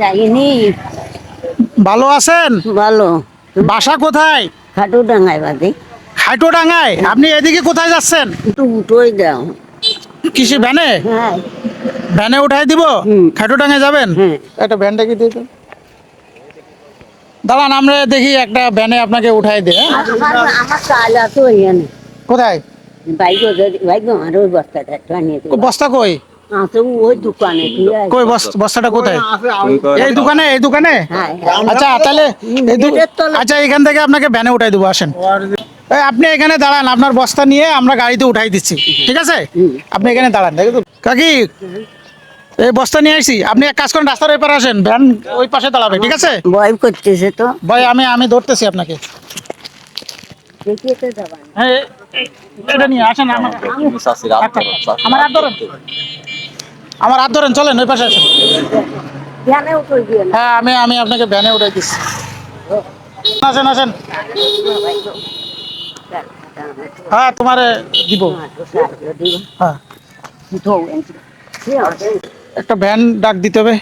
যাইনি। ভালো আছেন? ভালো। বাসা কোথায়? খাটু ডাঙায় বাদে খাইটোডাঙ্গায়। আপনি এদিকে কোথায় যাচ্ছেন? একটু উঠোই দাও। কিসে ভ্যানে? হ্যাঁ। ভ্যানে উঠাই দিব? হুম। খাইটোডাঙ্গায় যাবেন? হ্যাঁ। একটা ভ্যানটা কি দিয়ে দেন? দাঁড়ান আমরা দেখি একটা ভ্যানে আপনাকে উঠাই দে। আমার কাজ আছে ওইখানে। কোথায়? বাইক বাইক আর ওই বস্তাটা একটু আনিয়ে দেবো। বস্তা কই? আছে ওই দোকানে ঠিক আছে। কই বস্তাটা কোথায়? এই দোকানে, এই দোকানে? হ্যাঁ। আচ্ছা তাহলে গেটের তলায়। আচ্ছা এখান থেকে আপনাকে ভ্যানে উঠাই দেবো, আসেন। এই আপনি এখানে দাঁড়ান, আপনার বস্তা নিয়ে আমরা গাড়িতে উঠাই দিচ্ছি, ঠিক আছে? আপনি এখানে দাঁড়ান। দেখো কাকি, এই বস্তা নিয়ে আসি, আপনি এক কাজ করেন, রাস্তার ওই পারে আসেন, ভ্যান ওই পাশে দাঁড়াবে, ঠিক আছে? ভয় করতেছে তো। ভাই আমি ধরতেছি আপনাকে। দেখিয়ে তো যাবা না। হ্যাঁ, এটা নিয়ে আসেন। আমার হাত ধরেন, আমার হাত ধরেন, চলেন ওই পাশে আসেন। ধ্যানে উঠোই দিয়ে না। হ্যাঁ আমি আপনাকে ভ্যানে উঠাই দিচ্ছি। আসেন আসেন। হ্যাঁ তোমারে দিব। হ্যাঁ একটা ভ্যান ডাক দিতে হবে।